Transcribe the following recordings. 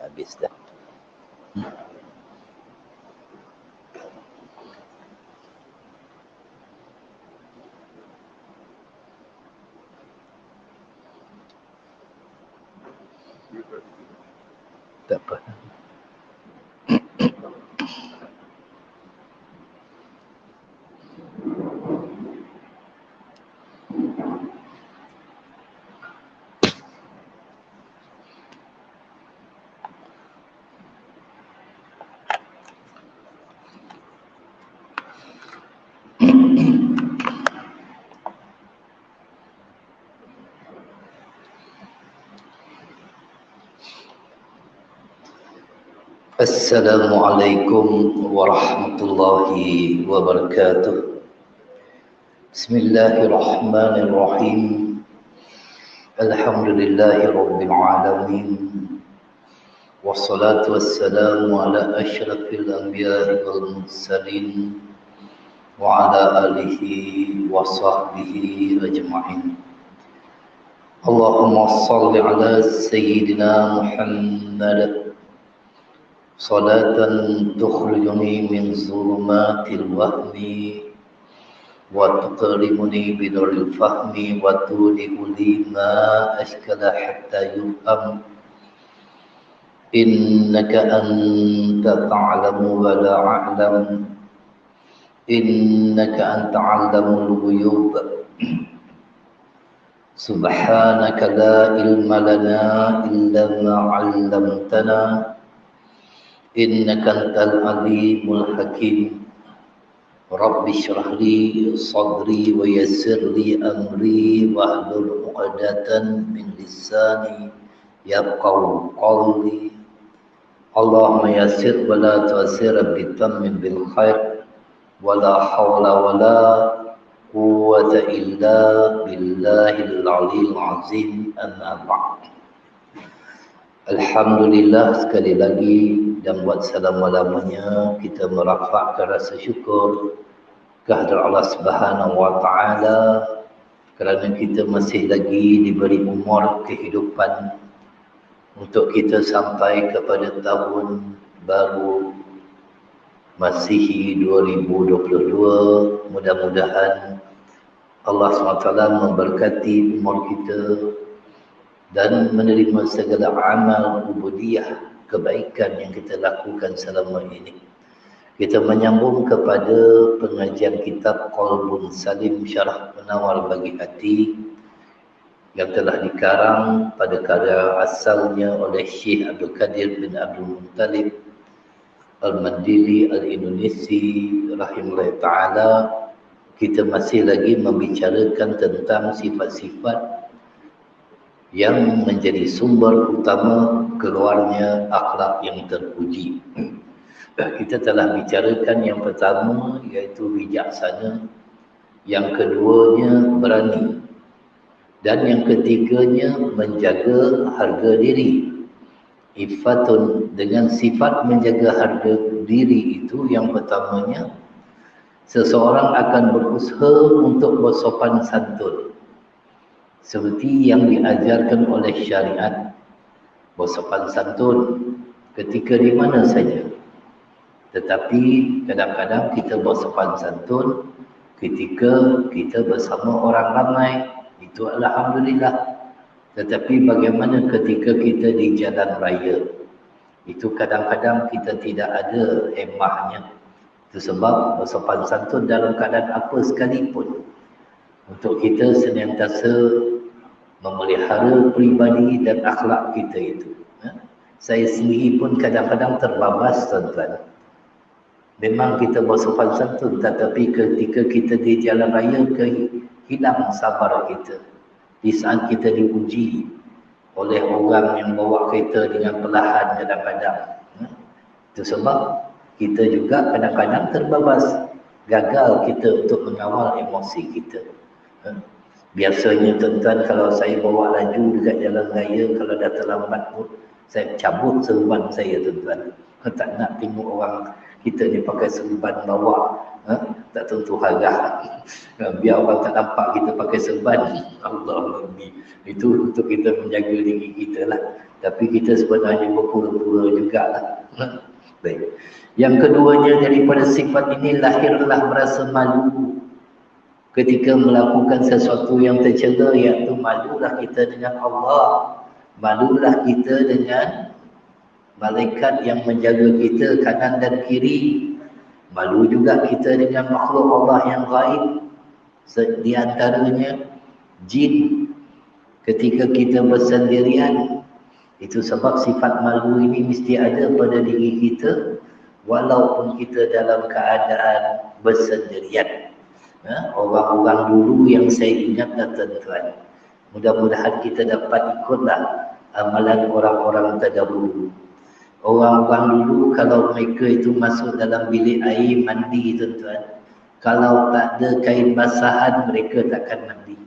habis dah. Tak apa. Assalamualaikum warahmatullahi wabarakatuh. Bismillahirrahmanirrahim. Alhamdulillahi rabbil alamin. Wassalatu wassalamu ala asyrafil anbiya'i wal mursalin wa ala alihi wa sahbihi ajma'in. Allahumma salli ala sayyidina Muhammad salatan tukhrijuni min zulumatil wahmi wa tuqrimuni binuril fahmi wa tudihu lima ashkala hatta yufham innaka anta ta'lamu wa la a'lam innaka anta 'allamul ghuyub subhanaka la ilma lana illa ma 'allamtana innaka antal alimul hakim. Rabbi shrah li sadri wa yassir li amri wahlul 'uqdatan min lisani yafqahu qawli. Allahumma yassir wa la tu'assir bitammin bil khair wa la hawla wa la quwwata illa billahil aliyyil azim. Amma ba'd. Alhamdulillah, sekali lagi dan buat selama-lamanya kita merafakkan rasa syukur kehadrat Allah Subhanahu wa taala kerana kita masih lagi diberi umur kehidupan untuk kita sampai kepada tahun baru Masihi 2022. Mudah-mudahan Allah SWT memberkati umur kita dan menerima segala amal ubudiyah kebaikan yang kita lakukan selama ini. Kita menyambung kepada pengajian kitab Qalbun Salim Syarah Penawar Bagi Hati yang telah dikarang pada karya asalnya oleh Syekh Abdul Qadir bin Abdul Muttalib Al-Mandili Al-Indonesi rahimahullah ta'ala. Kita masih lagi membicarakan tentang sifat-sifat yang menjadi sumber utama keluarnya akhlak yang terpuji. Kita telah bicarakan yang pertama iaitu bijaksana, yang keduanya berani, dan yang ketiganya menjaga harga diri. Ifatun, dengan sifat menjaga harga diri itu yang pertamanya seseorang akan berusaha untuk bersopan santun seperti yang diajarkan oleh syariat, bersopan santun ketika di mana saja. Tetapi kadang-kadang kita bersopan santun ketika kita bersama orang ramai, itu alhamdulillah. Tetapi bagaimana ketika kita di jalan raya? Itu kadang-kadang kita tidak ada hemahnya. Itu sebab bersopan santun dalam keadaan apa sekalipun untuk kita senantiasa memelihara peribadi dan akhlak kita itu. Saya sendiri pun kadang-kadang terbabas, tuan-tuan. Memang kita bersopan santun, tetapi ketika kita di jalan raya hilang sabar kita. Di saat kita diuji oleh orang yang bawa kereta dengan perlahan kadang-kadang. Itu sebab kita juga kadang-kadang terbabas. Gagal kita untuk mengawal emosi kita. Biasanya tuan-tuan, kalau saya bawa laju dekat jalan raya, kalau dah terlambat pun saya cabut serban saya, tuan-tuan. Tak nak tengok orang Kita ni pakai serban bawah, tak tentu harga. Biar orang tak nampak kita pakai serban. Allah Rabbi. Itu untuk kita menjaga diri kita lah. Tapi kita sebenarnya berpura-pura jugalah. Baik. Yang keduanya, daripada sifat ini lahirlah merasa malu ketika melakukan sesuatu yang tercela, iaitu malulah kita dengan Allah, malulah kita dengan malaikat yang menjaga kita kanan dan kiri, malu juga kita dengan makhluk Allah yang gaib, di antaranya jin ketika kita bersendirian. Itu sebab sifat malu ini mesti ada pada diri kita walaupun kita dalam keadaan bersendirian. Orang-orang dulu yang saya ingatlah tuan-tuan, mudah-mudahan kita dapat ikutlah amalan orang-orang terdahulu. Orang-orang dulu kalau mereka itu masuk dalam bilik air mandi tuan-tuan, kalau tak ada kain basahan mereka takkan mandi.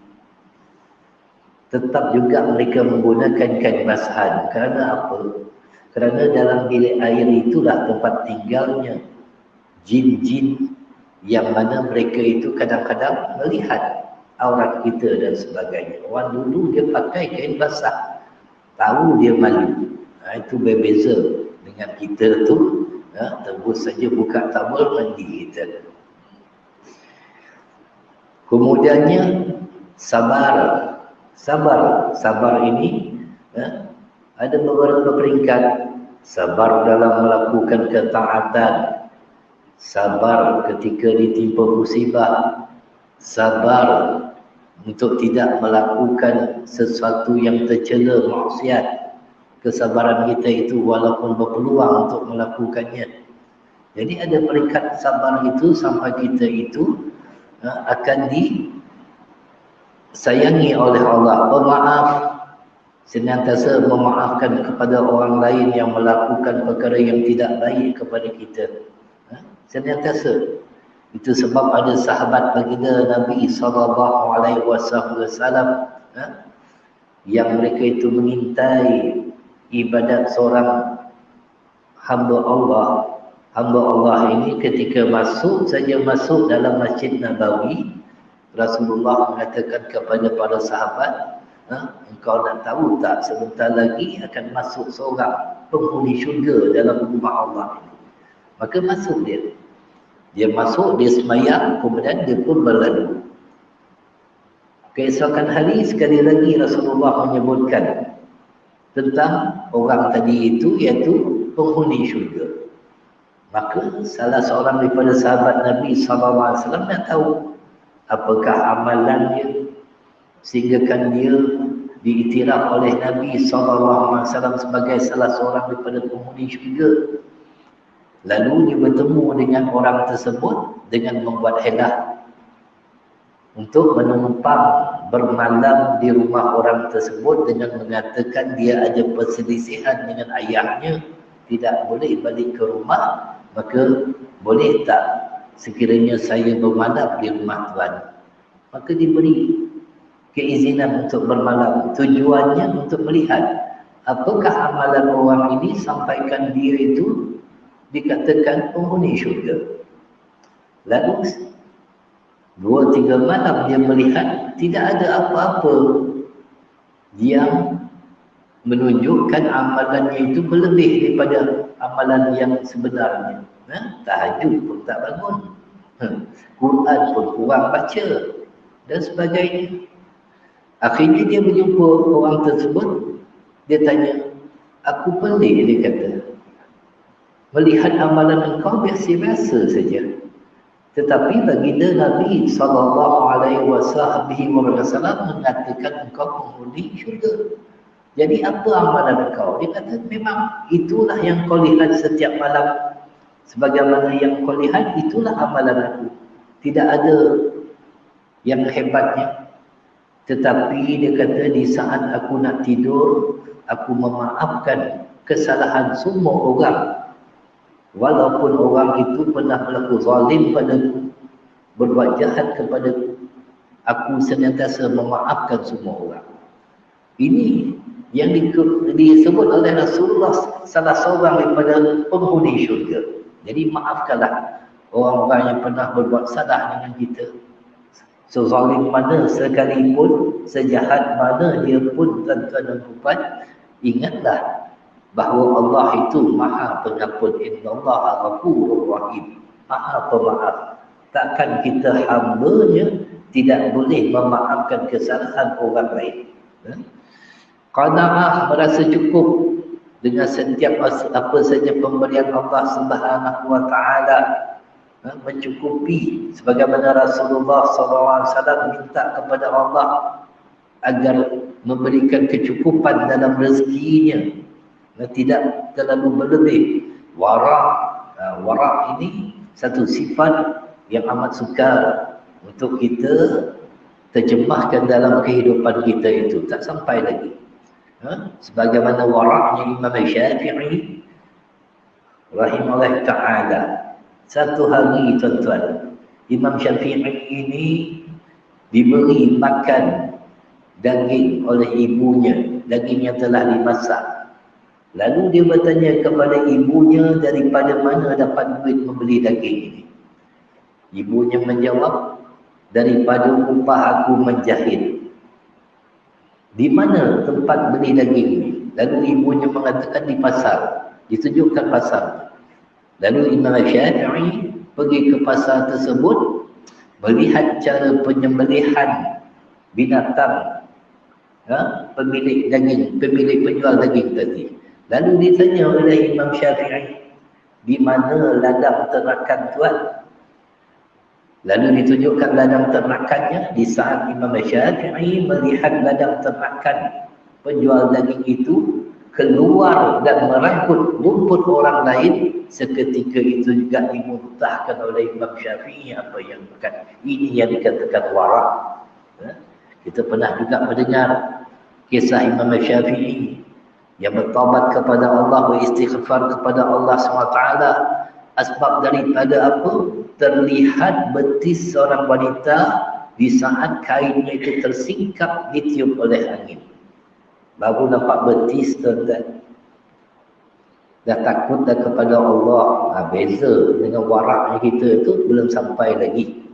Tetap juga mereka menggunakan kain basahan. Kerana apa? Kerana dalam bilik air itulah tempat tinggalnya jin-jin yang mana mereka itu kadang-kadang melihat aurat kita dan sebagainya. Orang dulu dia pakai kain basah, tahu dia malu. Itu berbeza dengan kita tu, terus saja buka towel mandi kita. Kemudiannya sabar. Sabar ini ada beberapa peringkat. Sabar dalam melakukan ketaatan, sabar ketika ditimpa musibah, sabar untuk tidak melakukan sesuatu yang tercela, maksiat. Kesabaran kita itu walaupun berpeluang untuk melakukannya. Jadi ada peringkat sabar itu sampai kita itu akan disayangi oleh Allah. Pemaaf, senantiasa memaafkan kepada orang lain yang melakukan perkara yang tidak baik kepada kita. Senantiasa. Itu sebab ada sahabat baginda Nabi SAW yang mereka itu mengintai ibadat seorang hamba Allah. Hamba Allah ini ketika masuk dalam Masjid Nabawi, Rasulullah mengatakan kepada para sahabat, engkau nak tahu tak, sebentar lagi akan masuk seorang penghuni syurga dalam rumah Allah ini. Maka masuk dia. Dia masuk, dia semayang, kemudian dia pun berlalu. Keesokan hari sekali lagi Rasulullah menyebutkan tentang orang tadi itu, iaitu penghuni syurga. Maka salah seorang daripada sahabat Nabi SAW nak tahu apakah amalannya sehinggakan dia diiktiraf oleh Nabi SAW sebagai salah seorang daripada penghuni syurga. Lalu dia bertemu dengan orang tersebut dengan membuat helah untuk menumpang bermalam di rumah orang tersebut dengan mengatakan dia ada perselisihan dengan ayahnya, tidak boleh balik ke rumah, maka boleh tak sekiranya saya bermalam di rumah tuan. Maka diberi keizinan untuk bermalam. Tujuannya untuk melihat apakah amalan orang ini sampaikan dia itu dikatakan penghuni syurga. Lalu 2-3 malam dia melihat tidak ada apa-apa yang menunjukkan amalannya itu berlebih daripada amalan yang sebenarnya. Tahajud pun tak bangun, Quran pun kurang baca dan sebagainya. Akhirnya dia berjumpa orang tersebut. Dia tanya, aku pelik, dia kata, melihat amalan engkau biasa-biasa saja. Tetapi baginda Nabi SAW mengatakan engkau penghuni syurga. Jadi apa amalan engkau? Dia kata memang itulah yang kau lihat setiap malam. Sebagaimana yang kau lihat itulah amalan aku. Tidak ada yang hebatnya. Tetapi dia kata di saat aku nak tidur, aku memaafkan kesalahan semua orang. Walaupun orang itu pernah berlaku zalim padaku, berbuat jahat kepadaku, aku senantiasa memaafkan semua orang. Ini yang disebut oleh Rasulullah salah seorang daripada penghuni syurga. Jadi maafkanlah orang-orang yang pernah berbuat salah dengan kita. Sezalim mana sekalipun, sejahat mana dia pun, tuan-tuan dan puan, ingatlah bahawa Allah itu Maha Pengampun. Innallaha Ghafurur Rahim. Maha Pemaaf. Takkan kita hamba-Nya tidak boleh memaafkan kesalahan orang lain. Qanaah, merasa cukup dengan setiap apa saja pemberian Allah Subhanahu wa taala, mencukupi, sebagaimana Rasulullah SAW minta kepada Allah agar memberikan kecukupan dalam rezekinya, tidak terlalu berlebih. Wara' ini satu sifat yang amat sukar untuk kita terjemahkan dalam kehidupan kita itu, tak sampai lagi. Sebagaimana wara'nya Imam Syafi'i rahimahullah ta'ala. Satu hari, tuan-tuan, Imam Syafi'i ini diberi makan daging oleh ibunya, daging yang telah dimasak. Lalu dia bertanya kepada ibunya, daripada mana dapat duit membeli daging ini? Ibunya menjawab, daripada upah aku menjahit. Di mana tempat beli daging ini? Lalu ibunya mengatakan di pasar. Ditunjukkan pasar. Lalu Imam Syafi'i pergi ke pasar tersebut, melihat cara penyembelihan binatang, pemilik daging, pemilik penjual daging tadi. Lalu ditanya oleh Imam Syafi'i, di mana ladang ternakan tuan? Lalu ditunjukkan ladang ternakannya. Di saat Imam Syafi'i melihat ladang ternakan penjual daging itu keluar dan merangkut rumput orang lain, seketika itu juga dimuntahkan oleh Imam Syafi'i apa yang bukan. Ini yang dikatakan wara'. Kita pernah juga mendengar kisah Imam Syafi'i yang bertaubat kepada Allah, beristighfar kepada Allah SWT. Asbab daripada apa? Terlihat betis seorang wanita di saat kainnya itu tersingkap, ditiup oleh angin. Baru nampak betis, tuan-tuan. Dah takut dah kepada Allah. Beza dengan waraknya kita tu belum sampai lagi.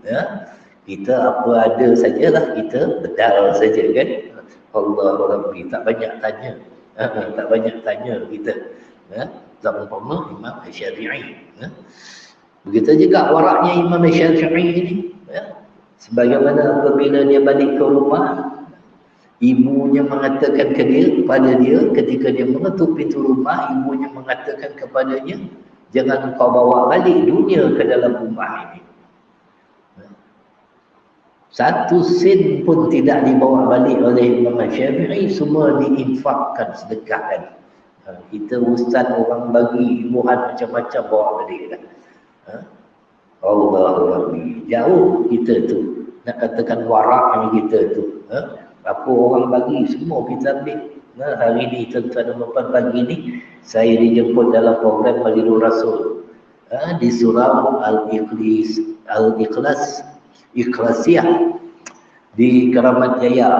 Kita apa ada sajalah, kita bedal saja kan. Allah Rabbi, tak banyak tanya. Tak banyak tanya kita. Zaman umpama Imam Syafi'i. Begitu juga waraknya Imam Syafi'i ini. Sebagaimana apabila dia balik ke rumah, ibunya mengatakan kepada dia, ketika dia mengetuk pintu rumah, ibunya mengatakan kepadanya, jangan kau bawa balik dunia ke dalam rumah ini. Satu sen pun tidak dibawa balik oleh Imam Syafi'i, semua diinfakkan, sedekahkan. Kita ustaz orang bagi ibuhan macam-macam bawa balik dah. Allah Rabbi, jauh kita tu. Nak katakan warak yang kita tu. Apa orang bagi, semua kita ambil. Hari ni tuan-tuan dan puan, pagi ni saya dijemput dalam program Majlis Rasul di surau Al-Ikhlasiyah di Keramat Jaya.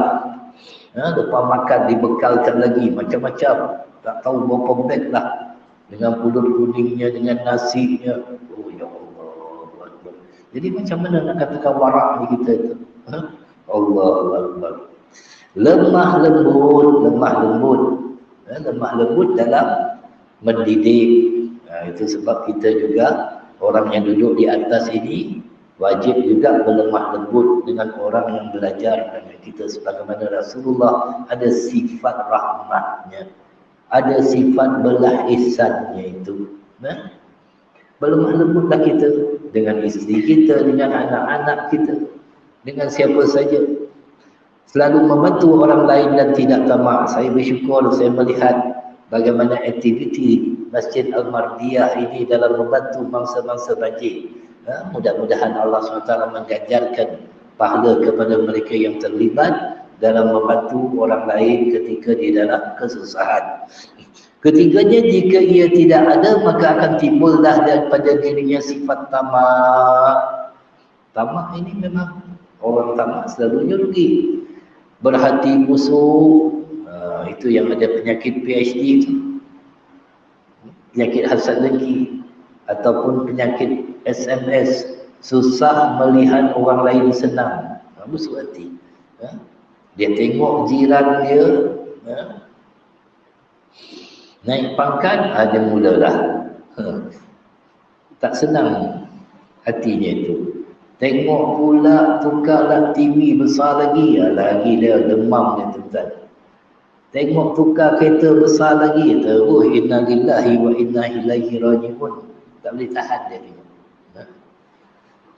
Lepas makan dibekalkan lagi macam-macam, tak tahu berapa beg lah, dengan pulut kuningnya, dengan nasinya. Oh ya Allah. Jadi macam mana nak katakan warak ni kita tu? Allah Akbar. Lemah lembut dalam mendidik. Itu sebab kita juga orang yang duduk di atas ini wajib juga berlemah lembut dengan orang yang belajar dengan kita, sebagaimana Rasulullah ada sifat rahmatnya, ada sifat belah ihsannya itu. Berlemah lembutlah kita dengan isteri kita, dengan anak-anak kita, dengan siapa saja. Selalu membantu orang lain dan tidak tamak. Saya bersyukur saya melihat bagaimana aktiviti Masjid Al-Mardiyah ini dalam membantu bangsa-bangsa banjir. Mudah-mudahan Allah SWT mengganjarkan pahala kepada mereka yang terlibat dalam membantu orang lain ketika di dalam kesusahan. Ketiganya, jika ia tidak ada, maka akan timbullah daripada dirinya sifat tamak. Tamak ini memang orang tamak selalunya rugi. Berhati busuk, itu yang ada penyakit PhD itu. Penyakit hasad dengki. ataupun penyakit SMS, susah melihat orang lain senang. Busuk hati. Dia tengok jiran dia naik pangkat, dia mulalah tak senang hatinya itu. Tengok pula tukarlah TV besar lagi, lagi dia demam dia tuan. Tengok tukar kereta besar lagi, terus inna lillahi wa inna ilaihi raji'un. Tak boleh tahan dia tengok.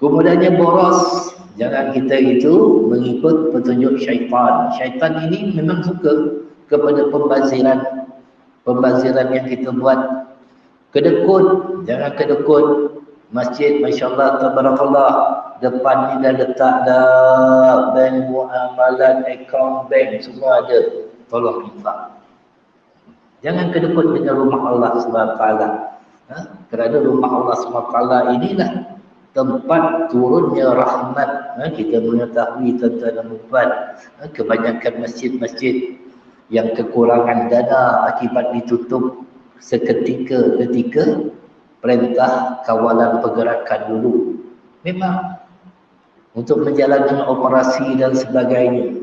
Kemudiannya boros. Jangan kita itu mengikut petunjuk syaitan. Syaitan ini memang suka kepada pembaziran. Pembaziran yang kita buat. Kedekut. Jangan kedekut. Masjid, Masya Allah, Tabarakallah. Depan ni dah letak dah bank muamalat, account bank, semua ada. Tolong infak. Jangan kedekut dengan rumah Allah SWT. Kerana rumah Allah SWT inilah tempat turunnya rahmat. Kita mengetahui tuan-tuan dan puan, kebanyakan masjid-masjid yang kekurangan dana akibat ditutup seketika ketika perintah kawalan pergerakan dulu. Memang untuk menjalankan operasi dan sebagainya.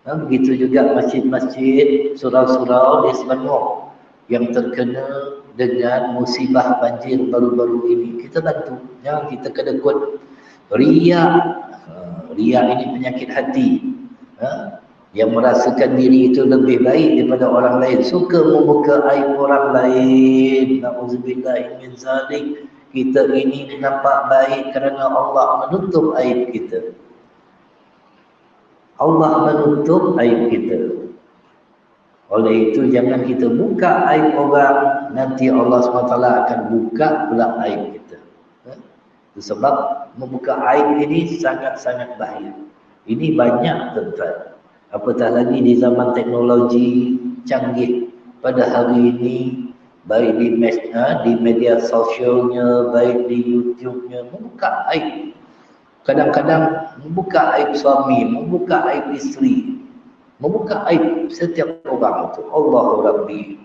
Begitu juga masjid-masjid, surau-surau di Selangor yang terkena dengan musibah banjir baru-baru ini. Kita bantu. Jangan kita kedekut. Riak. Riak ini penyakit hati. Yang merasakan diri itu lebih baik daripada orang lain. Suka membuka aib orang lain. Na'udzubillah min zalik. Kita ini nampak baik kerana Allah menutup aib kita. Allah menutup aib kita. Oleh itu jangan kita buka aib orang, nanti Allah SWT akan buka pula aib kita. Itu sebab membuka aib ini sangat-sangat bahaya. Ini banyak tuan-tuan. Apatah lagi di zaman teknologi canggih pada hari ini, baik di media sosialnya, baik di YouTube-nya, membuka aib. Kadang-kadang membuka aib suami, membuka aib isteri, membuka aib setiap orang itu. Allahu Rabbi.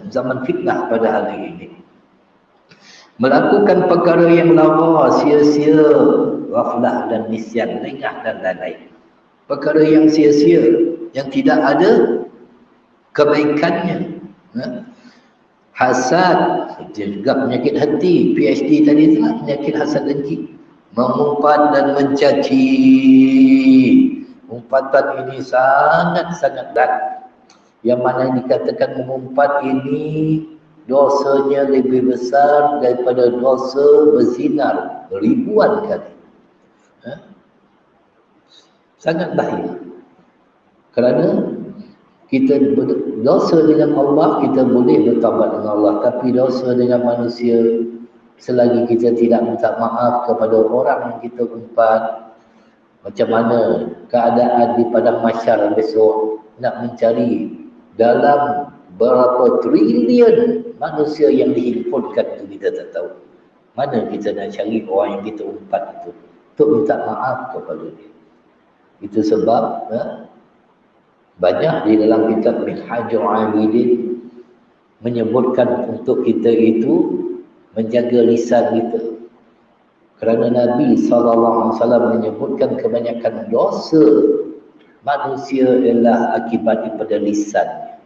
Zaman fitnah pada hari ini. Melakukan perkara yang lama, sia-sia, ghaflah dan nisyan, lengah dan lain-lain. Perkara yang sia-sia, yang tidak ada kebaikannya. Hasad, itu juga penyakit hati. PhD tadi itulah penyakit hasad dengki. Mengumpat dan mencaci. Umpatan ini sangat-sangat berat. Yang mana dikatakan mengumpat ini dosanya lebih besar daripada dosa berzinar ribuan kali. Sangat bahaya. Kerana kita dosa dengan Allah, kita boleh bertaubat dengan Allah. Tapi dosa dengan manusia, selagi kita tidak minta maaf kepada orang yang kita umpat, macam mana keadaan di padang mahsyar besok, nak mencari dalam berapa triliun manusia yang dihimpunkan itu kita tak tahu. Mana kita nak cari orang yang kita umpat itu untuk minta maaf kepada dia. Itu sebab banyak di dalam kitab Minhajul Abidin menyebutkan untuk kita itu menjaga lisan kita. Kerana Nabi SAW menyebutkan kebanyakan dosa manusia ialah akibat daripada lisannya.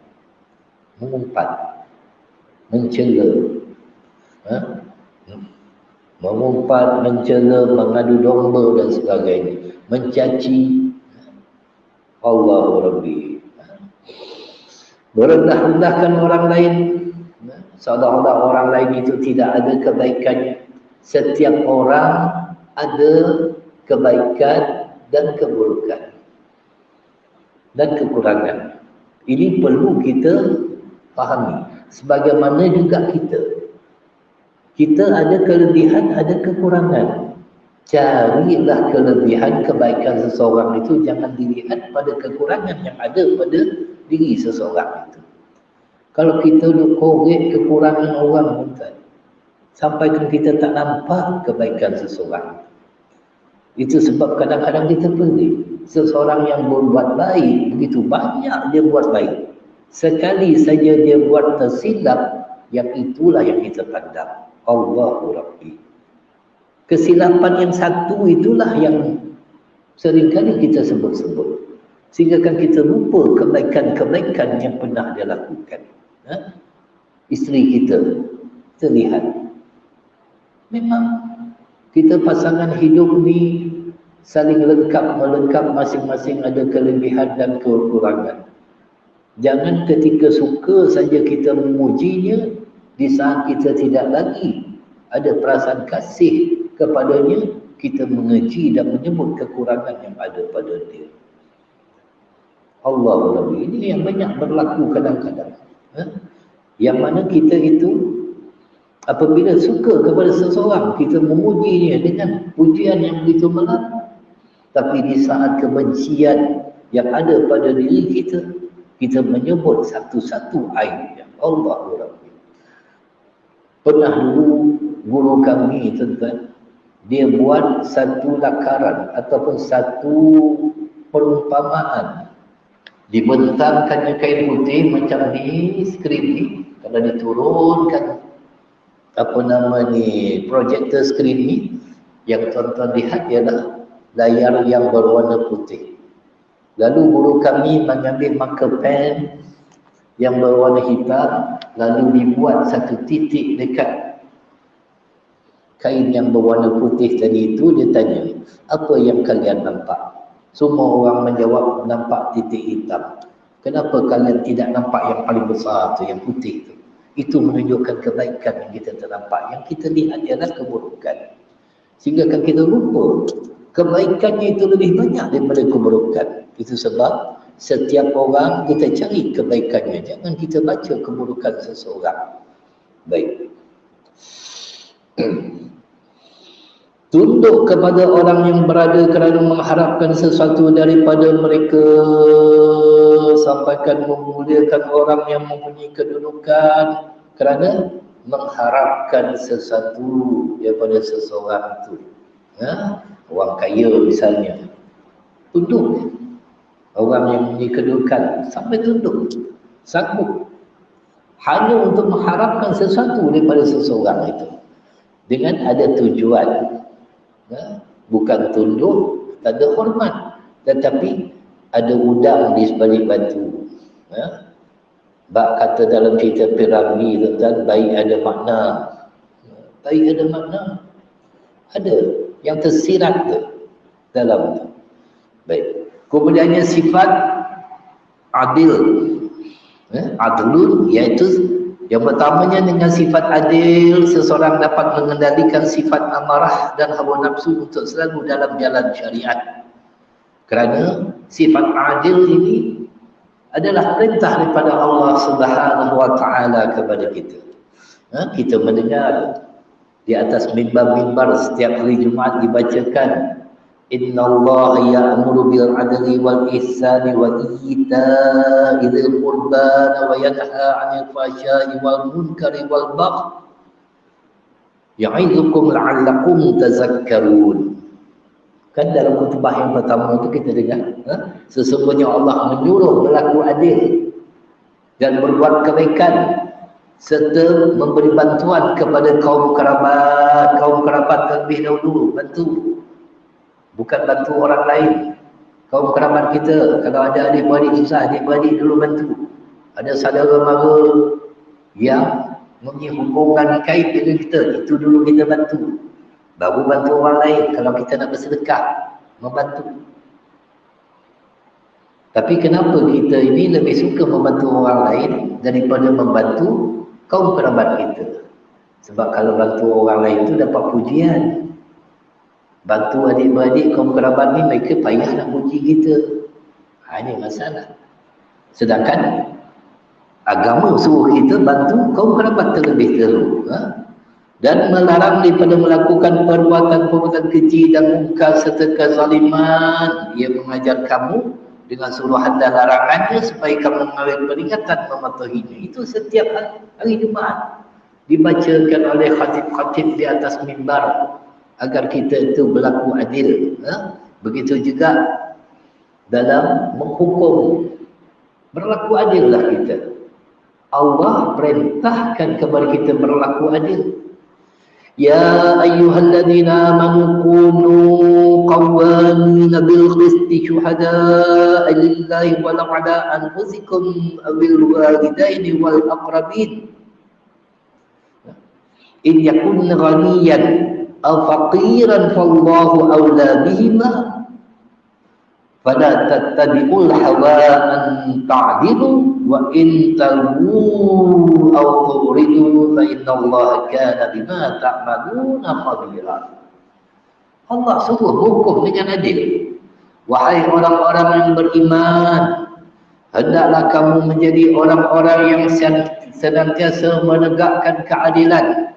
Mengumpat, mencela, mengumpat, mencela, mengadu domba dan sebagainya, mencaci. Allahu Rabbi. Merendah-rendahkan orang lain, seolah-olah orang lain itu tidak ada kebaikannya. Setiap orang ada kebaikan dan keburukan dan kekurangan. Ini perlu kita fahami. Sebagaimana juga kita ada kelebihan, ada kekurangan. Carilah kelebihan kebaikan seseorang itu, jangan dilihat pada kekurangan yang ada pada diri seseorang itu. Kalau kita korek kekurangan orang, sampai kita tak nampak kebaikan seseorang. Itu sebab kadang-kadang kita pelik. Seseorang yang berbuat baik, begitu banyak dia buat baik. Sekali saja dia buat tersilap, yang itulah yang kita pandang. Allahu Rabbi. Kesilapan yang satu itulah yang seringkali kita sebut-sebut. Sehingga kan kita lupa kebaikan-kebaikan yang pernah dia lakukan. Isteri kita, kita lihat. Memang kita pasangan hidup ni saling melengkap masing-masing ada kelebihan dan kekurangan. Jangan ketika suka saja kita memujinya, di saat kita tidak lagi ada perasaan kasih kepadanya, kita mengeji dan menyebut kekurangan yang ada pada dia. Allah Rabbi, ini yang banyak berlaku kadang-kadang. Yang mana kita itu apabila suka kepada seseorang, kita memujinya dengan pujian yang begitu menarik. Tapi di saat kebencian yang ada pada diri kita, kita menyebut satu-satu aibnya. Allah Rabbi. Pernah dulu guru kami tuan-tuan, dia buat satu lakaran ataupun satu perumpamaan. Dibentangkannya kain putih macam ni, skrin ni, kalau diturunkan apa nama ni, projector skrin ni, yang tuan-tuan lihat ialah layar yang berwarna putih. Lalu guru kami mengambil marker pen yang berwarna hitam, lalu dibuat satu titik dekat kain yang berwarna putih tadi itu. Dia tanya, apa yang kalian nampak? Semua orang menjawab, nampak titik hitam. Kenapa kalian tidak nampak yang paling besar tu, yang putih tu? Itu menunjukkan kebaikan yang kita ternampak. Yang kita lihat ialah keburukan. Sehingga kan kita lupa kebaikannya itu lebih banyak daripada keburukan. Itu sebab setiap orang kita cari kebaikannya. Jangan kita baca keburukan seseorang. Baik. Tunduk kepada orang yang berada kerana mengharapkan sesuatu daripada mereka. Sampaikan memuliakan orang yang mempunyai kedudukan kerana mengharapkan sesuatu daripada seseorang itu. Orang kaya misalnya, tunduk. Orang yang mempunyai kedudukan sampai tunduk, sanggup hanya untuk mengharapkan sesuatu daripada seseorang itu dengan ada tujuan. Bukan tunduk, tak ada hormat, tetapi ada udang di sebalik batu. Bak kata dalam cerita Piramli tentang baik ada makna. Baik ada makna. Ada yang tersirat dalam itu. Baik. Kemudiannya sifat adil. Adlun, iaitu yang pertamanya dengan sifat adil, seseorang dapat mengendalikan sifat amarah dan hawa nafsu untuk selalu dalam jalan syariat. Kerana sifat adil ini adalah perintah daripada Allah Subhanahu wa taala kepada kita. Kita mendengar di atas mimbar-mimbar setiap hari Jumaat dibacakan, innallaha ya'muru bil adli wal ihsani wa ita'i dzil qurba wa yanha 'anil fahsya'i wal munkari wal baghi ya'idzukum la'allakum tazakkarun. Kan dalam khutbah yang pertama itu kita dengar, sesungguhnya Allah menyuruh berlaku adil dan berbuat kebaikan serta memberi bantuan kepada kaum kerabat terlebih dahulu. Bantu, bukan bantu orang lain. Kaum kerabat kita, kalau ada adik-beradik susah, adik-beradik dulu bantu. Ada saudara mara yang mempunyai hubungan kait dengan kita, itu dulu kita bantu. Baru bantu orang lain kalau kita nak bersedekah, membantu. Tapi kenapa kita ini lebih suka membantu orang lain daripada membantu kaum kerabat kita? Sebab kalau bantu orang lain itu dapat pujian. Bantu adik-beradik kaum kerabat ni, mereka payah nak puji kita. Ini masalah. Sedangkan agama suruh kita bantu kaum kerabat terlebih dahulu. Dan melarang daripada melakukan perbuatan-perbuatan keji dan munkar serta kezaliman. Ia mengajar kamu dengan suruhan dan larangannya supaya kamu mengambil peringatan mematuhinya. Itu setiap hari Jumaat dibacakan oleh khatib-khatib di atas mimbar agar kita itu berlaku adil. Begitu juga dalam menghukum, berlaku adillah kita. Allah perintahkan kepada kita berlaku adil. يا أيها الذين آمنوا كونوا قوامين بالقسط شهداء لله ولو على أنفسكم أو الوالدين والأقربين إن يكن غنيا أو فقيرا فالله أولى بهما فلا تتبعوا الهوى أن تعدلوا وإن تلووا أو تغردوا فإن الله كان بما تعملون خبيرا. Allah suruh hukum dengan adil. Wahai orang-orang yang beriman, hendaklah kamu menjadi orang-orang yang senantiasa menegakkan keadilan,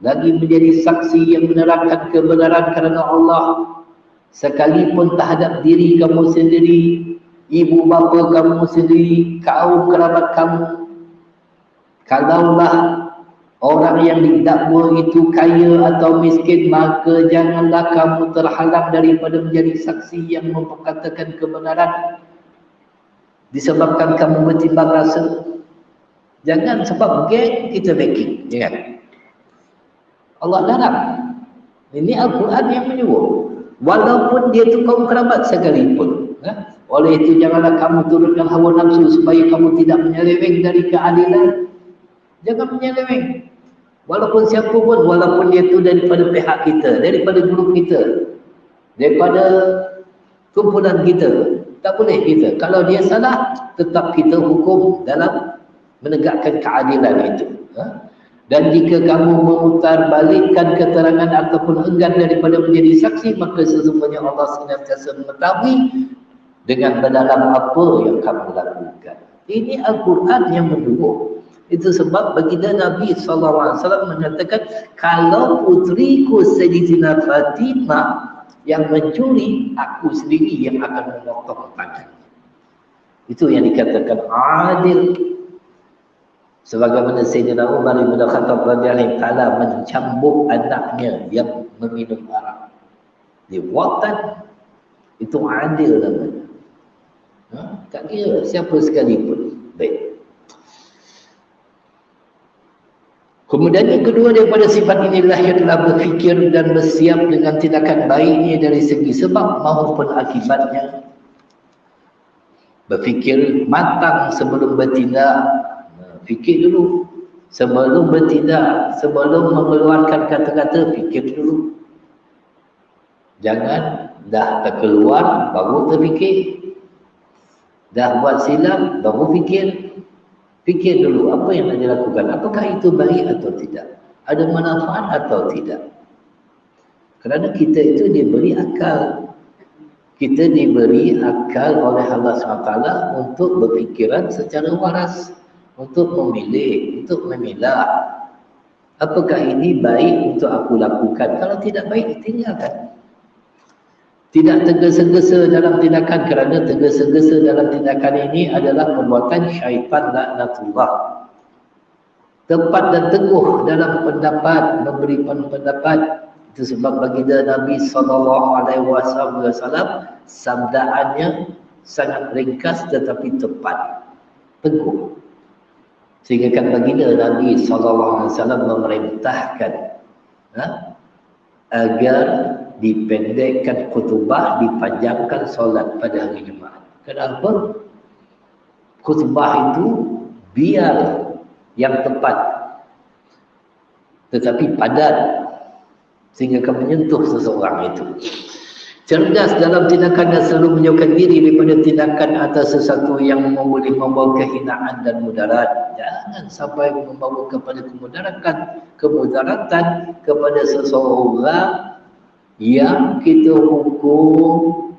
lagi menjadi saksi yang menerangkan kebenaran kerana Allah, sekalipun terhadap diri kamu sendiri, ibu bapa kamu sendiri, kaum kerabat kamu. Kalaulah orang yang didakwa itu kaya atau miskin, maka janganlah kamu terhalang daripada menjadi saksi yang memperkatakan kebenaran disebabkan kamu bertimbang rasa. Jangan sebab geng kita backing, jangan. Allah larang. Ini Al-Quran yang menyuruh. Walaupun dia itu kaum kerabat sekalipun. Oleh itu janganlah kamu turunkan hawa nafsu supaya kamu tidak menyeleweng dari keadilan. Jangan menyeleweng. Walaupun siapa pun, walaupun dia itu daripada pihak kita, daripada grup kita, daripada kumpulan kita, tak boleh kita. Kalau dia salah, tetap kita hukum dalam menegakkan keadilan itu. Dan jika kamu memutarbalikkan keterangan ataupun enggan daripada menjadi saksi, maka sesungguhnya Allah senantiasa mengetahui dengan mendalam apa yang kamu lakukan. Ini Al-Quran yang menyuruh. Itu sebab baginda Nabi SAW mengatakan, kalau putriku Sayyidatina Fatimah yang mencuri, aku sendiri yang akan memotong tangan. Itu yang dikatakan adil. Sebagaimana Sayyidina Umar bin Khattab radhiyallahu taala mencambuk anaknya yang meminum arak. Dia watan, itu adil namanya. Tak kira siapa sekalipun. Baik. Kemudian yang kedua daripada sifat inilah yang telah berfikir dan bersiap dengan tindakan baiknya dari segi sebab maupun akibatnya. Berfikir matang sebelum bertindak. Fikir dulu sebelum bertindak, sebelum mengeluarkan kata-kata, fikir dulu. Jangan dah terkeluar baru terfikir. Dah buat silap baru fikir. Fikir dulu apa yang nak dilakukan. Apakah itu baik atau tidak? Ada manfaat atau tidak? Kerana kita itu diberi akal. Kita diberi akal oleh Allah SWT untuk berfikiran secara waras. Untuk memilih, untuk memilah. Apakah ini baik untuk aku lakukan? Kalau tidak baik, tinggalkan. Tidak tergesa-gesa dalam tindakan, kerana tergesa-gesa dalam tindakan ini adalah perbuatan syaitan laknatullah. Tepat dan teguh dalam pendapat, memberikan pendapat. Itu sebab baginda Nabi SAW sabdaannya sangat ringkas tetapi tepat, teguh. Sehingga kan baginda Nabi SAW memerintahkan agar dipendekkan khutbah, dipanjangkan solat pada hari Jumaat. Kenapa? Khutbah itu biar yang tepat tetapi padat sehingga akan menyentuh seseorang itu. Cerdas dalam tindakan dan selalu menjauhkan diri daripada tindakan atas sesuatu yang boleh membawa kehinaan dan mudarat. Jangan sampai membawa kepada kemudaratan kepada seseorang yang kita hukum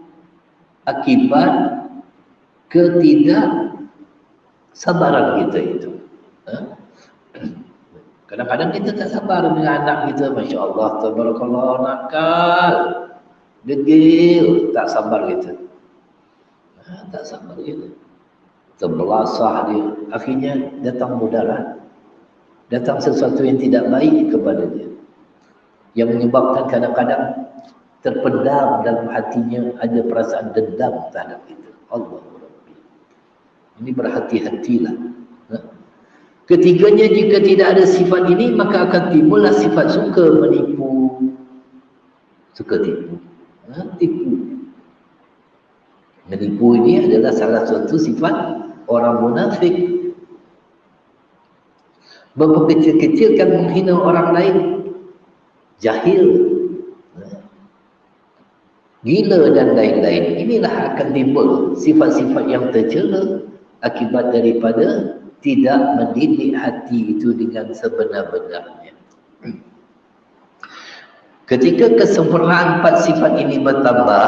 akibat ketidaksabaran kita itu. Kadang-kadang kita tak sabar dengan anak kita, Masya Allah, tabarakallah, nakal, degil, tak sabar kita. Tak sabar kita. Terbelasah dia. Akhirnya datang mudarat. Datang sesuatu yang tidak baik kepada dia. Yang menyebabkan kadang-kadang terpendam dalam hatinya ada perasaan dendam terhadap kita. Allah Rabbi. Ini berhati-hatilah. Ketiganya, jika tidak ada sifat ini, maka akan timbullah sifat suka menipu. Suka tipu. Tipu. Menipu ini adalah salah satu sifat orang munafik. Berkecil-kecilkan, menghina orang lain. Jahil. Gila dan lain-lain. Inilah akan timbul sifat-sifat yang tercela akibat daripada tidak mendidik hati itu dengan sebenar-benarnya. Ketika kesempurnaan 4 sifat ini bertambah,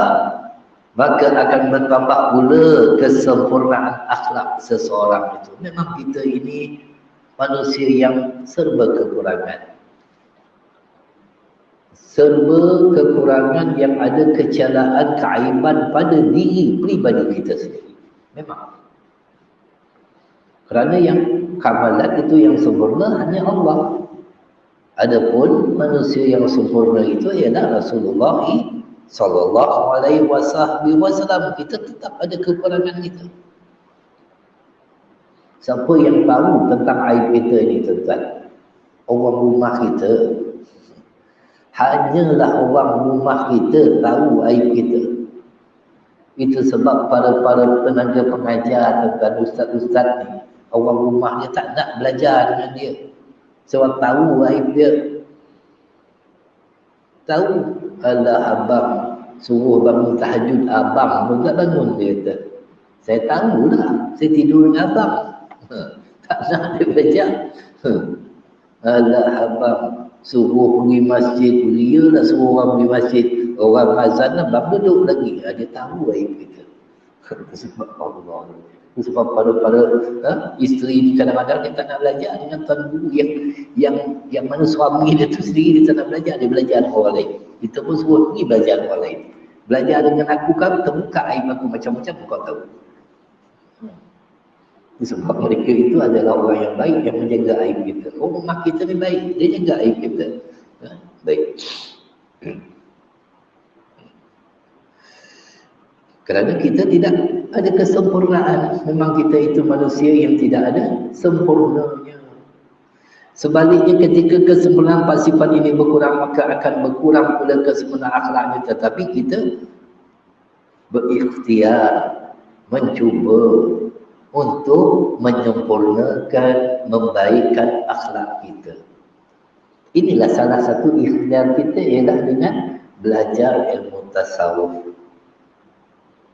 maka akan bertambah pula kesempurnaan akhlak seseorang itu. Memang kita ini manusia yang serba kekurangan. Serba kekurangan yang ada kecelaan, keaiban pada diri pribadi kita sendiri. Memang. Kerana yang kamalan itu yang sempurna hanya Allah. Adapun manusia yang sempurna itu ialah Rasulullah sallallahu alaihi wasallam. Kita tetap ada kekurangan kita. Siapa yang tahu tentang aib kita ini, tuan-tuan? Orang rumah kita. Hanyalah orang rumah kita tahu aib kita. Itu sebab para tenaga pengajar dan ustaz-ustaz ni, orang rumah dia tak nak belajar dengan dia. Sebab tahu aib dia. Tahu, alah abang suruh bangun tahajud, abang pun tak bangun, dia kata. Saya tahulah, saya tidur dengan abang. Tak nak dia belajar. Alah abang suruh pergi masjid, dia lah suruh orang pergi masjid. Orang azan, abang duduk lagi. Dia tahu aib kita. Sebab Allah. Sebab pada isteri kadang-kadang dia tak nak belajar dengan tuan guru yang mana suami dia tu sendiri dia tak nak belajar, dia belajar dengan orang lain. Kita pun suruh pergi belajar dengan orang lain. Belajar dengan aku kan terbuka aib aku macam-macam kau tahu. Sebab mereka itu adalah orang yang baik yang menjaga aib kita. Orang rumah kita ni baik, dia jaga aib kita. Baik. Kerana kita tidak ada kesempurnaan. Memang kita itu manusia yang tidak ada sempurnanya. Sebaliknya ketika kesempurnaan 4 sifat ini berkurang, maka akan berkurang pula kesempurnaan akhlaknya. Tetapi kita berikhtiar, mencuba untuk menyempurnakan, membaikkan akhlak kita. Inilah salah satu ikhtiar kita, ialah dengan belajar ilmu tasawuf.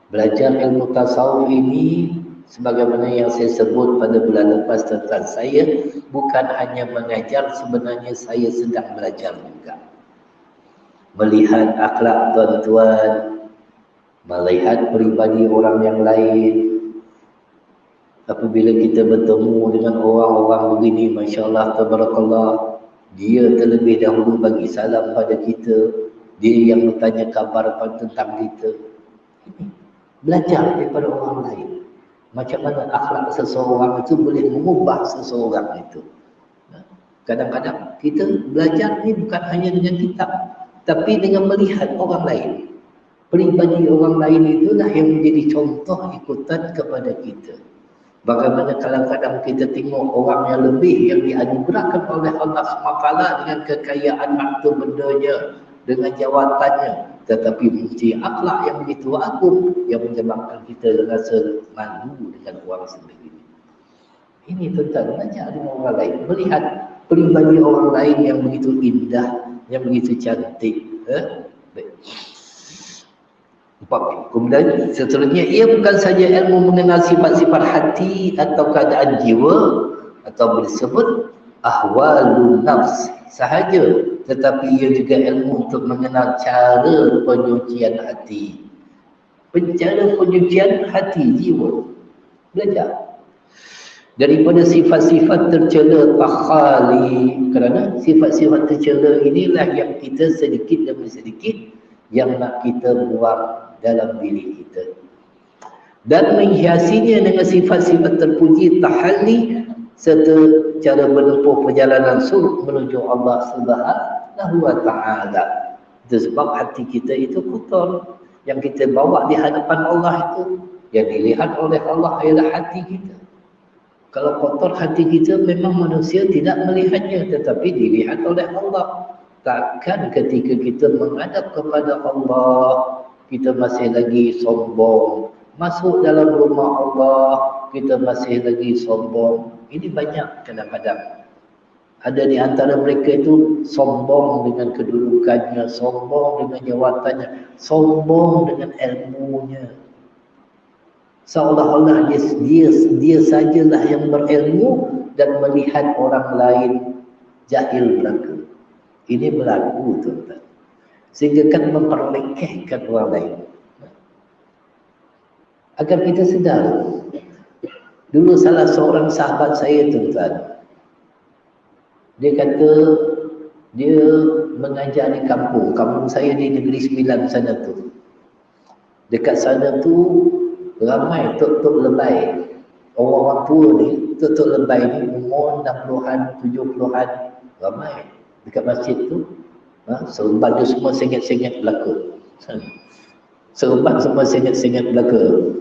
Belajar ilmu tasawuf ini, sebagaimana yang saya sebut pada bulan lepas tentang saya, bukan hanya mengajar, sebenarnya saya sedang belajar juga. Melihat akhlak tuan-tuan, melihat peribadi orang yang lain. Apabila kita bertemu dengan orang-orang begini, Masya Allah, Tabarakallah, dia terlebih dahulu bagi salam pada kita, dia yang bertanya kabar tentang kita. Belajar daripada orang lain. Macam mana akhlak seseorang itu boleh mengubah seseorang itu. Kadang-kadang kita belajar ni bukan hanya dengan kitab, tapi dengan melihat orang lain. Peribadi orang lain itulah yang menjadi contoh ikutan kepada kita. Bagaimana kadang-kadang kita tengok orang yang lebih yang dianugerahkan oleh Allah SWT dengan kekayaan harta bendanya, dengan jawatannya, tetapi mesti akhlak yang begitu agung yang menyebabkan kita rasa malu dengan orang sendiri. Ini tentang belajar dengan orang lain, melihat peribadi orang lain yang begitu indah, yang begitu cantik. Baik. Kemudian seterusnya, ia bukan saja ilmu mengenal sifat-sifat hati atau keadaan jiwa, atau disebut ahwalun nafs sahaja, tetapi ia juga ilmu untuk mengenal cara penyucian hati. Cara penyucian hati jiwa. Belajar daripada sifat-sifat tercela takhali, kerana sifat-sifat tercela inilah yang kita sedikit demi sedikit yang nak kita buang dalam diri kita, dan menghiasinya dengan sifat-sifat terpuji tahalli, serta cara menempuh perjalanan suluk menuju Allah Subhanahu wa Ta'ala. Itu sebab hati kita itu kotor. Yang kita bawa di hadapan Allah itu, yang dilihat oleh Allah ialah hati kita. Kalau kotor hati kita, memang manusia tidak melihatnya, tetapi dilihat oleh Allah. Takkan ketika kita menghadap kepada Allah, kita masih lagi sombong. Masuk dalam rumah Allah, kita masih lagi sombong. Ini banyak kadang-kadang. Ada di antara mereka itu sombong dengan kedudukannya, sombong dengan jawatannya, sombong dengan ilmunya. Seolah-olah dia sajalah yang berilmu dan melihat orang lain jahil belaka. Ini berlaku, tuan-tuan. Sehingga kan memperlekehkan orang lain. Agar kita sedar. Dulu salah seorang sahabat saya, tuan-tuan, dia kata dia mengajar di kampung saya di Negeri Sembilan sana tu. Dekat sana tu ramai tok-tok lebay. Orang-orang tua ni, tok-tok lebay ni umur 60-an, 70-an, ramai dekat masjid tu. Seremban tu semua sengit-sengit belaka. Seremban semua sengit-sengit belaka.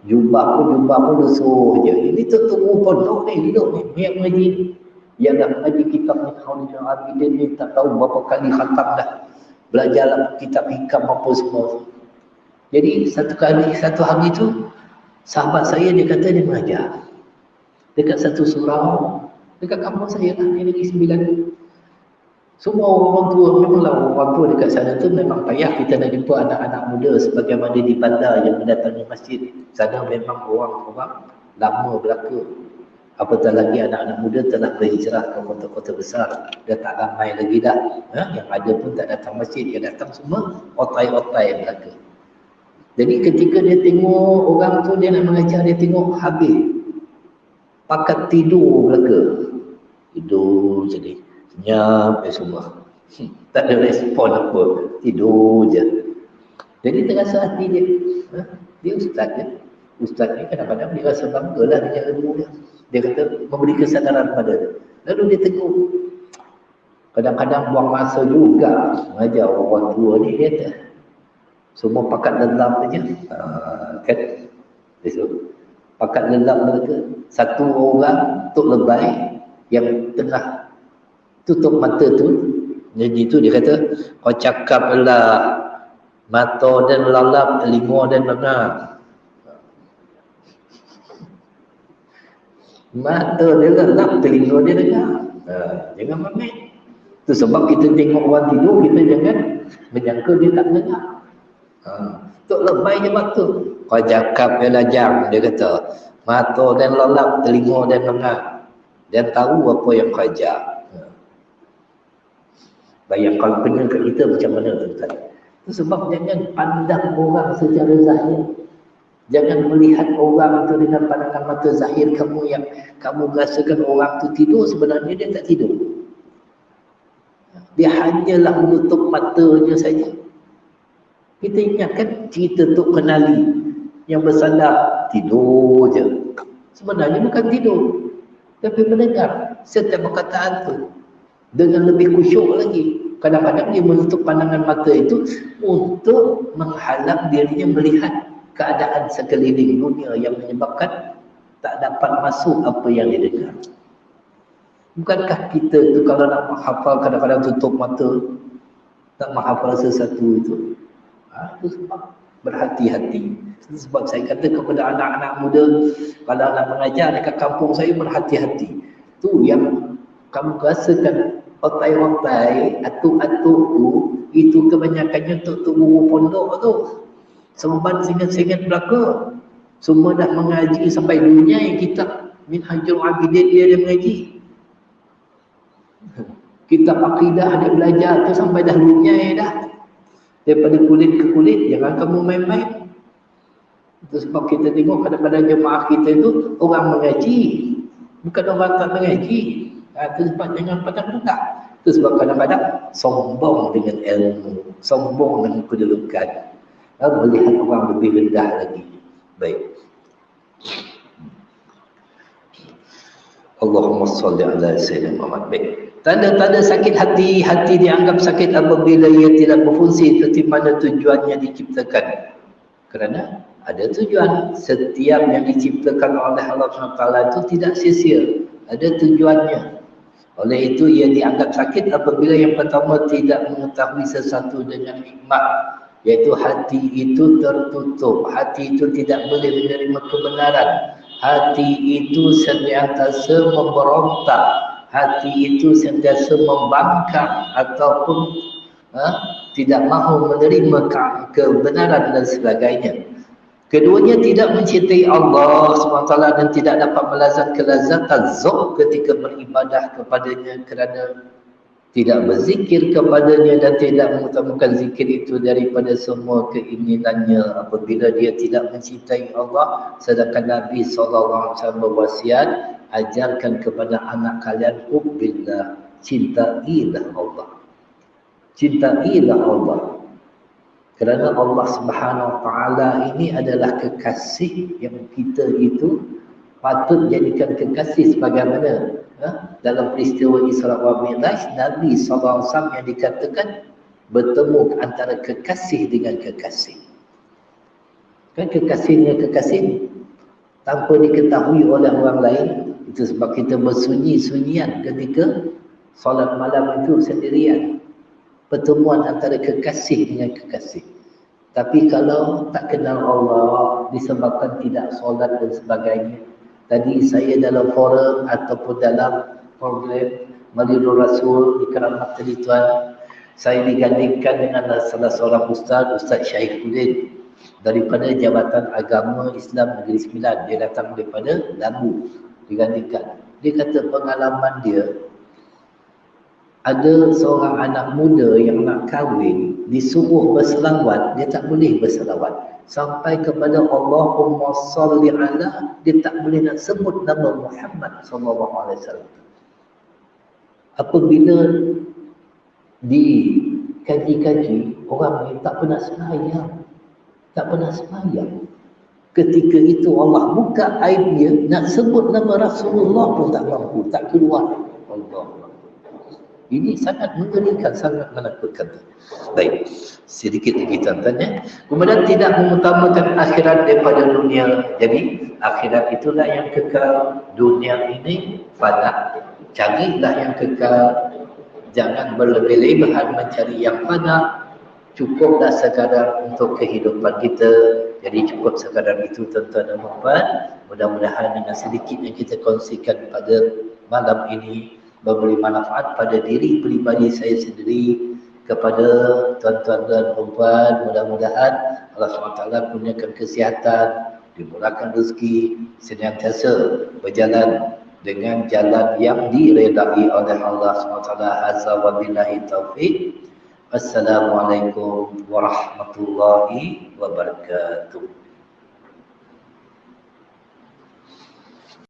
Jubah pun lusuh je. Ini tok-tok pondok ni, hidup ni, yang mengaji. Yang dah mengaji kitab ni, Khalijul Abidin ni, tak tahu berapa kali khatam dah. Belajar kitab hikam apa semua. Jadi satu hari tu, sahabat saya dia kata dia mengajar dekat satu surau, dekat kampung saya lah, di Negeri Sembilan. Semua orang tua, memanglah orang tua dekat sana tu memang payah kita nak jumpa anak-anak muda sebagaimana di bandar yang mendatangi masjid. Sana memang orang-orang lama belaka. Apatah lagi anak-anak muda telah berhijrah ke kota-kota besar. Dah tak ramai lagi dah. Yang ada pun tak datang masjid. Yang datang semua otai-otai belaka. Jadi ketika dia tengok orang tu, dia nak mengajar, dia tengok habis. Pakat tidur belaka. Tidur jadi. Senyap semua. Tak ada respon apa. Tidur je. Jadi terasa hati dia. Dia ustaz je. Ustaz ni kadang-kadang dia rasa bangga lah dengan ilmu dia. Dia kata memberi kesadaran pada dia. Lalu dia tegur. Kadang-kadang buang masa juga mengajar orang tua ni, dia kata. Semua pakat lelap saja. Kan? Pakat lelap mereka. Satu orang tok lebay yang tengah tutup mata tu. Jadi tu dia kata, kau cakaplah mata dan lalap, telinga dan dengar. Mata dia lelap, telinga dia dengar. Jangan mamek. Itu sebab kita tengok orang tidur, kita jangan menyangka dia tak dengar. Tok lebay je mata. Kau cakap dia lajang, dia kata. Mata dan lelap, telinga dan dengar. Dan tahu apa yang kau ajar. Bayang kalau kena kat kita macam mana, tuan-tuan. Itu sebab jangan pandang orang secara zahir. Jangan melihat orang tu dengan pandangan mata zahir kamu yang kamu rasakan orang tu tidur, sebenarnya dia tak tidur. Dia hanyalah menutup matanya saja. Kita ingatkan cerita Tok Kenali yang bersandar tidur je. Sebenarnya bukan tidur, tapi mendengar setiap perkataan tu dengan lebih khusyuk lagi. Kadang-kadang dia menutup pandangan mata itu untuk menghalang dirinya melihat keadaan sekeliling dunia yang menyebabkan tak dapat masuk apa yang dia dengar. Bukankah kita tu kalau nak menghafal kadang-kadang tutup mata, tak menghafal sesuatu itu? Itu sebab berhati-hati. Itu sebab saya kata kepada anak-anak muda, kalau nak mengajar dekat kampung saya, berhati-hati. Tu yang kamu rasakan otai-otai, atuk-atuk tu, itu kebanyakannya untuk guru pondok tu. Seremban singkat-singkat belaka. Semua dah mengaji sampai dunia yang kitab Minhajul Abidin dia mengaji. Kitab akidah dia belajar tu sampai dah dunia dah. Daripada kulit ke kulit, jangan kamu main-main. Itu sebab kita tengok kadang-kadang jemaah kita itu orang mengaji, bukan orang tak mengaji. Itu sebab jangan pandang rendah. Itu sebab kadang-kadang sombong dengan ilmu, sombong dengan kedudukan. Melihat orang lebih rendah lagi. Baik. Allahumma salli ala Sayyidina Muhammad. Baik. Tanda-tanda sakit hati, hati dianggap sakit apabila ia tidak berfungsi seperti mana tujuannya diciptakan. Kerana Ada tujuan. Setiap yang diciptakan oleh Allah SWT itu tidak sia-sia. Ada tujuannya. Oleh itu ia dianggap sakit apabila yang pertama tidak mengetahui sesuatu dengan hikmah, iaitu hati itu tertutup, hati itu tidak boleh menerima kebenaran, hati itu sentiasa memberontak, hati itu sentiasa membangkang ataupun tidak mahu menerima kebenaran dan sebagainya. Keduanya tidak mencintai Allah SWT dan tidak dapat melazat kelazatan zauq ketika beribadah kepadanya kerana tidak berzikir kepadanya dan tidak mengutamakan zikir itu daripada semua keinginannya. Apabila dia tidak mencintai Allah, sedangkan Nabi SAW berwasiat, ajarkan kepada anak kalian hubbillah, cintailah Allah, cintailah Allah. Kerana Allah Subhanahu Wa Taala ini adalah kekasih yang kita itu patut jadikan kekasih sebagaimana dalam peristiwa Isra wa Mi'raj Nabi SAW yang dikatakan bertemu antara kekasih dengan kekasih. Kan kekasihnya kekasih tanpa diketahui oleh orang lain. Itu sebab kita bersunyi-sunyian ketika solat malam itu sendirian. Pertemuan antara kekasih dengan kekasih. Tapi kalau tak kenal Allah, disebabkan tidak solat dan sebagainya. Tadi saya dalam forum ataupun dalam program Malidur Rasul di Keramat Tadi Tuan, saya digandingkan dengan salah seorang Ustaz Syaikhuddin daripada Jabatan Agama Islam Negeri Sembilan. Dia datang daripada Lamu, digandingkan. Dia kata pengalaman dia, ada seorang anak muda yang nak kahwin, disuruh berselawat, dia tak boleh berselawat. Sampai kepada Allahumma salli ala, dia tak boleh nak sebut nama Muhammad SAW. Apabila dikaji-kaji, orang ni tak pernah sembahyang. Tak pernah sembahyang. Ketika itu Allah buka aib dia, nak sebut nama Rasulullah pun tak mampu, tak keluar. Allah. Ini sangat mengerikan, sangat menakutkan. Baik, sedikit lagi tanya. Kemudian tidak mengutamakan akhirat daripada dunia. Jadi akhirat itulah yang kekal, dunia ini fana. Carilah yang kekal. Jangan berlebih-lebihan mencari yang fana. Cukuplah sekadar untuk kehidupan kita. Jadi cukup sekadar itu tuan-tuan dan puan. Mudah-mudahan dengan sedikit yang kita kongsikan pada malam ini memberi manfaat pada diri pribadi saya sendiri, kepada tuan-tuan dan puan. Mudah-mudahan Allah SWT kurniakan kesihatan, dimurahkan rezeki, senantiasa berjalan dengan jalan yang diredai oleh Allah SWT. Hazza wa billahi taufiq. Assalamualaikum warahmatullahi wabarakatuh.